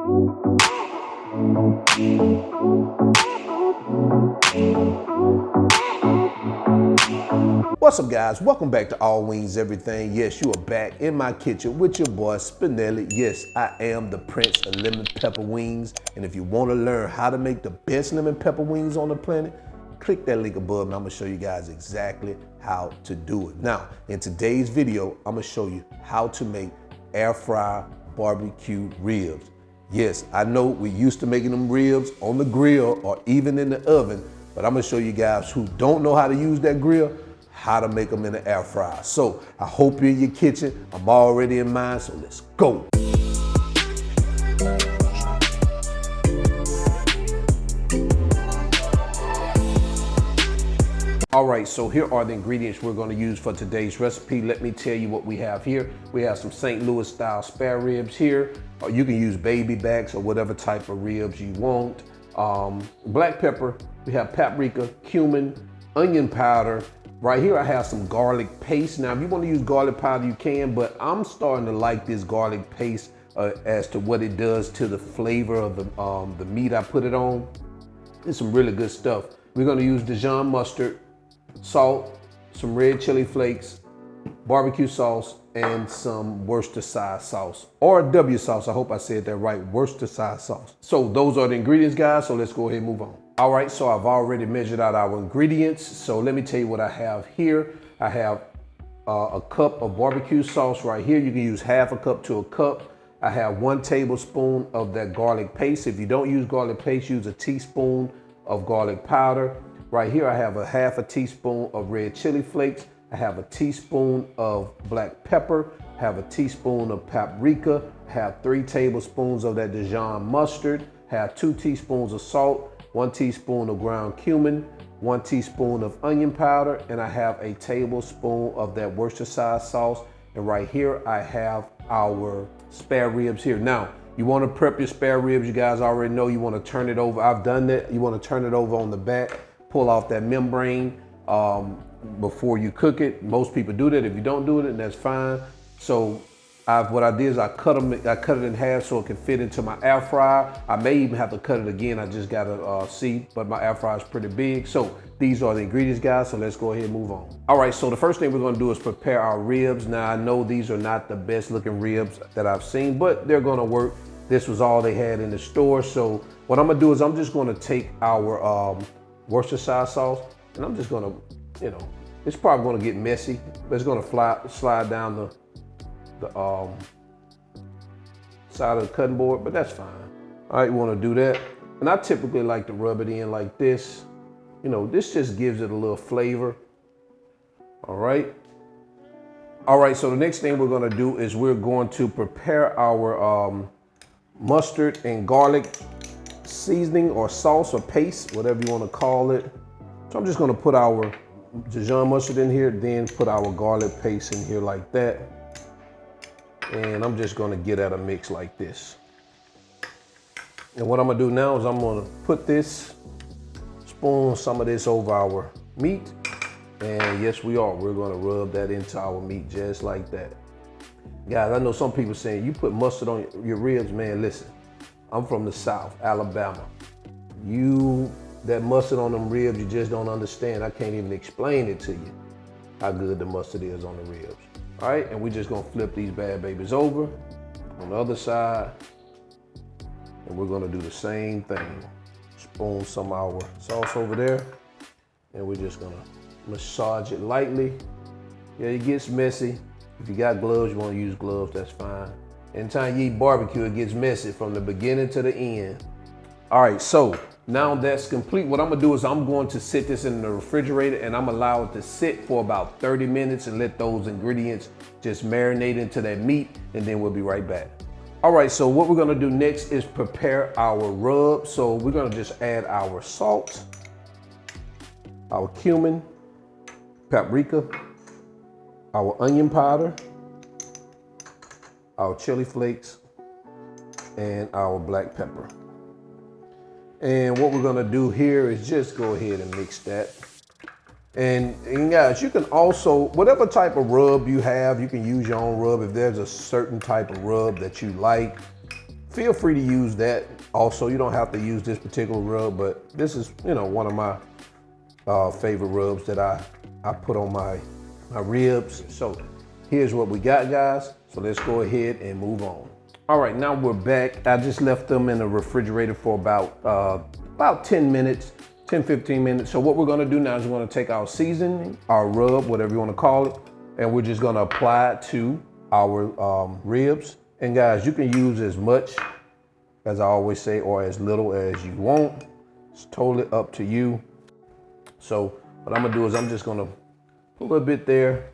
What's up, guys? Welcome back to All Wings Everything. Yes, you are back in my kitchen with your boy Spinelli. Yes, I am the Prince of Lemon Pepper Wings. And if you want to learn how to make the best lemon pepper wings on the planet, click that link above and I'm gonna show you guys exactly how to do it. Now, in today's video, I'm gonna show you how to make air fry barbecue ribs. Yes, I know we're used to making them ribs on the grill or even in the oven, but I'm gonna show you guys who don't know how to use that grill, how to make them in the air fryer. So I hope you're in your kitchen. I'm already in mine, so let's go. All right, so here are the ingredients we're gonna use for today's recipe. Let me tell you what we have here. We have some St. Louis style spare ribs here. Or you can use baby backs or whatever type of ribs you want. Black pepper, we have paprika, cumin, onion powder. Right here I have some garlic paste. Now if you want to use garlic powder you can, but I'm starting to like this garlic paste as to what it does to the flavor of the meat I put it on. It's some really good stuff. We're going to use Dijon Mustard, salt, some red chili flakes, BBQ sauce, and some Worcestershire sauce, or W sauce. I hope I said that right, Worcestershire sauce. So those are the ingredients, guys, so let's go ahead and move on. All right, so I've already measured out our ingredients. So let me tell you what I have here. I have a cup of barbecue sauce right here. You can use half a cup to a cup. I have 1 tablespoon of that garlic paste. If you don't use garlic paste, use a teaspoon of garlic powder. Right here, I have a half a teaspoon of red chili flakes. I have a teaspoon of black pepper. I have a teaspoon of paprika. I have 3 tablespoons of that Dijon mustard. I have 2 teaspoons of salt, 1 teaspoon of ground cumin, 1 teaspoon of onion powder, and I have a tablespoon of that Worcestershire sauce. And right here, I have our spare ribs here. Now, you want to prep your spare ribs. You guys already know you want to turn it over. I've done that. You want to turn it over on the back, pull off that membrane before you cook it. Most people do that. If you don't do it, that's fine. So what I did is I cut it in half so it can fit into my air fryer. I may even have to cut it again. I just gotta see, but my air fryer is pretty big. So these are the ingredients, guys. So let's go ahead and move on. All right, so the first thing we're gonna do is prepare our ribs. Now I know these are not the best looking ribs that I've seen, but they're gonna work. This was all they had in the store. So what I'm gonna do is I'm just gonna take our Worcestershire sauce and I'm just gonna, it's probably gonna get messy, but it's gonna slide down the side of the cutting board, but that's fine. All right, you want to do that. And I typically like to rub it in like this. This just gives it a little flavor. All right. All right, so the next thing we're going to do is we're going to prepare our mustard and garlic seasoning or sauce or paste, whatever you want to call it. So I'm just going to put our Dijon mustard in here, then put our garlic paste in here like that. And I'm just gonna get at a mix like this. And what I'm gonna do now is I'm gonna put spoon some of this over our meat. And yes, we're gonna rub that into our meat just like that. Guys, I know some people saying, you put mustard on your ribs, man, listen. I'm from the South, Alabama. That mustard on them ribs, you just don't understand. I can't even explain it to you, how good the mustard is on the ribs. All right, and we're just gonna flip these bad babies over on the other side. And we're gonna do the same thing. Spoon some of our sauce over there. And we're just gonna massage it lightly. Yeah, it gets messy. If you got gloves, you wanna use gloves, that's fine. Anytime you eat barbecue, it gets messy from the beginning to the end. All right, so now that's complete. What I'm gonna do is I'm going to sit this in the refrigerator and I'm allow it to sit for about 30 minutes and let those ingredients just marinate into that meat, and then we'll be right back. All right, so what we're gonna do next is prepare our rub. So we're gonna just add our salt, our cumin, paprika, our onion powder, our chili flakes, and our black pepper. And what we're gonna do here is just go ahead and mix that. And guys, you can also, whatever type of rub you have, you can use your own rub. If there's a certain type of rub that you like, feel free to use that. Also, you don't have to use this particular rub, but this is, you know, one of my favorite rubs that I put on my ribs. So here's what we got, guys. So let's go ahead and move on. All right, now we're back. I just left them in the refrigerator for about 10 minutes, 10, 15 minutes. So what we're gonna do now is we're gonna take our seasoning, our rub, whatever you wanna call it, and we're just gonna apply it to our ribs. And guys, you can use as much, as I always say, or as little as you want. It's totally up to you. So what I'm gonna do is I'm just gonna put a little bit there,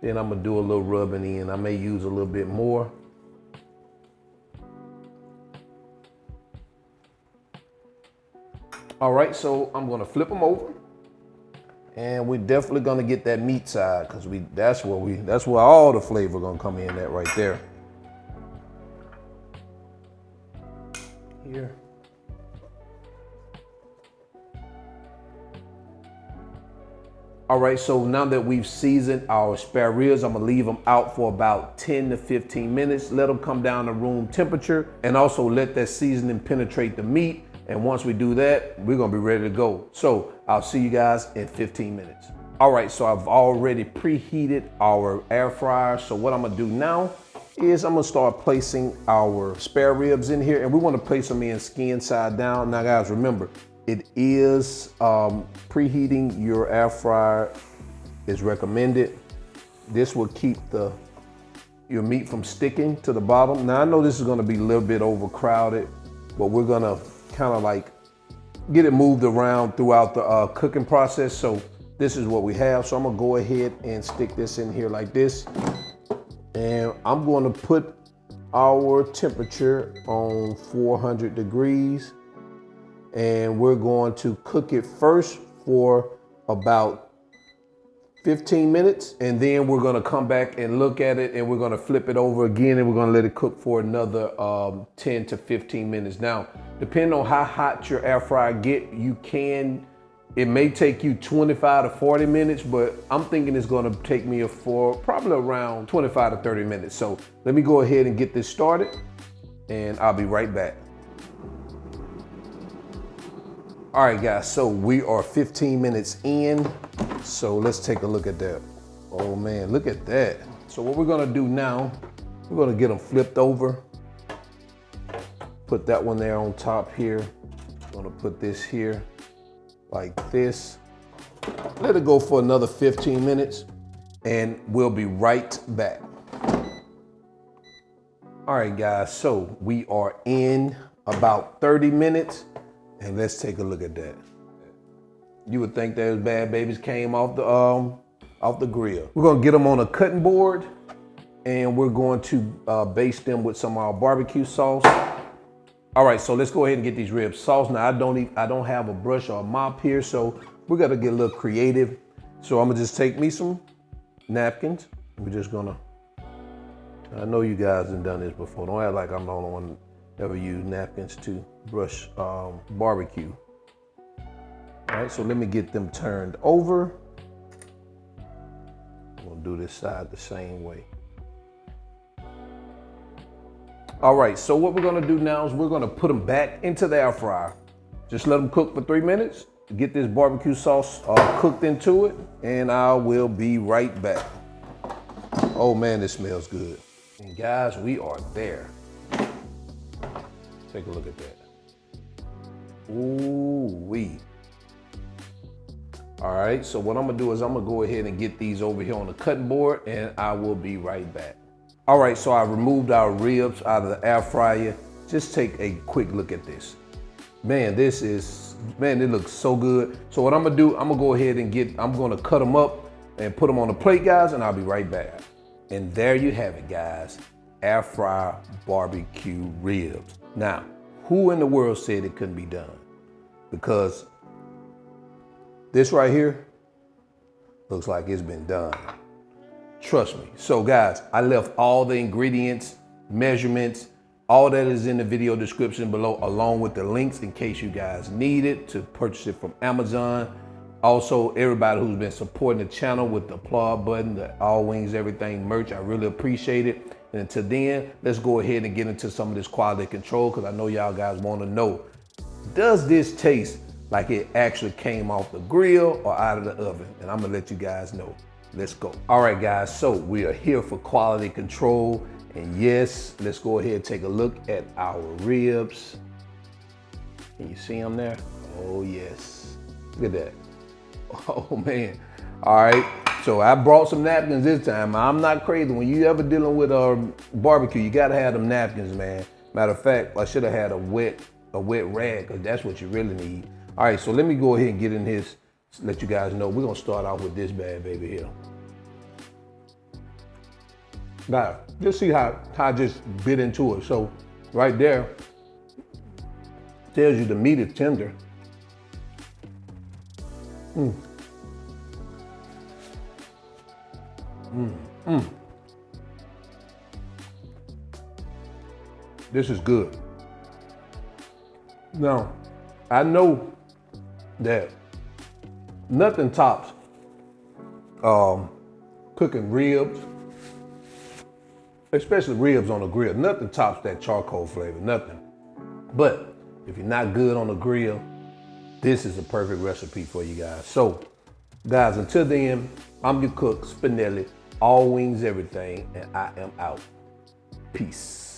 then I'm gonna do a little rubbing in. I may use a little bit more. All right, so I'm gonna flip them over, and we're definitely gonna get that meat side, because that's where all the flavor gonna come in at right there. Here. All right, so now that we've seasoned our spare ribs, I'm gonna leave them out for about 10 to 15 minutes. Let them come down to room temperature, and also let that seasoning penetrate the meat. And once we do that, we're gonna be ready to go. So I'll see you guys in 15 minutes. All right, so I've already preheated our air fryer. So what I'm gonna do now is I'm gonna start placing our spare ribs in here, and we wanna place them in skin side down. Now guys, remember, it is preheating your air fryer is recommended. This will keep your meat from sticking to the bottom. Now I know this is gonna be a little bit overcrowded, but we're gonna kind of like get it moved around throughout the cooking process. So this is what we have. So I'm gonna go ahead and stick this in here like this. And I'm going to put our temperature on 400 degrees. And we're going to cook it first for about 15 minutes. And then we're going to come back and look at it, and we're going to flip it over again, and we're going to let it cook for another 10 to 15 minutes. Now, depending on how hot your air fryer get, it may take you 25 to 40 minutes, but I'm thinking it's gonna take me for probably around 25 to 30 minutes. So let me go ahead and get this started, and I'll be right back. All right, guys, so we are 15 minutes in. So let's take a look at that. Oh man, look at that. So what we're gonna do now, we're gonna get them flipped over. Put that one there on top here. I'm gonna put this here like this. Let it go for another 15 minutes, and we'll be right back. All right, guys, so we are in about 30 minutes, and let's take a look at that. You would think those bad babies came off the grill. We're gonna get them on a cutting board, and we're going to baste them with some of our barbecue sauce. All right, so let's go ahead and get these ribs sauce. Now I don't have a brush or a mop here, so we're gonna get a little creative. So I'm gonna just take me some napkins. We're just gonna, I know you guys have done this before. Don't act like I'm the only one that ever use napkins to brush barbecue. All right, so let me get them turned over. We'll do this side the same way. All right, so what we're gonna do now is we're gonna put them back into the air fryer. Just let them cook for 3 minutes, get this barbecue sauce cooked into it, and I will be right back. Oh man, this smells good. And guys, we are there. Take a look at that. Ooh-wee. All right, so what I'm gonna do is I'm gonna go ahead and get these over here on the cutting board, and I will be right back. All right, so I removed our ribs out of the air fryer. Just take a quick look at this. Man, it looks so good. So what I'm gonna do, I'm gonna go ahead and I'm gonna cut them up and put them on the plate, guys, and I'll be right back. And there you have it, guys. Air fryer barbecue ribs. Now, who in the world said it couldn't be done? Because this right here looks like it's been done. Trust me. So guys, I left all the ingredients, measurements, all that is in the video description below, along with the links in case you guys need it to purchase it from Amazon. Also, everybody who's been supporting the channel with the applaud button, the All Wings Everything merch, I really appreciate it. And until then, let's go ahead and get into some of this quality control, because I know y'all guys want to know, does this taste like it actually came off the grill or out of the oven? And I'm gonna let you guys know. Let's go. All right, guys, so we are here for quality control. And yes, let's go ahead and take a look at our ribs. Can you see them there? Oh, yes. Look at that. Oh, man. All right, so I brought some napkins this time. I'm not crazy. When you ever dealing with a barbecue, you gotta have them napkins, man. Matter of fact, I should have had a wet rag, because that's what you really need. All right, so let me go ahead and get in this, let you guys know. We're gonna start off with this bad baby here. Now, just see how I just bit into it. So right there, tells you the meat is tender. This is good. Now, I know that nothing tops cooking ribs, especially ribs on a grill. Nothing tops that charcoal flavor, nothing. But if you're not good on the grill, this is a perfect recipe for you guys. So, guys, until then, I'm your cook, Spinelli, all wings, everything, and I am out. Peace.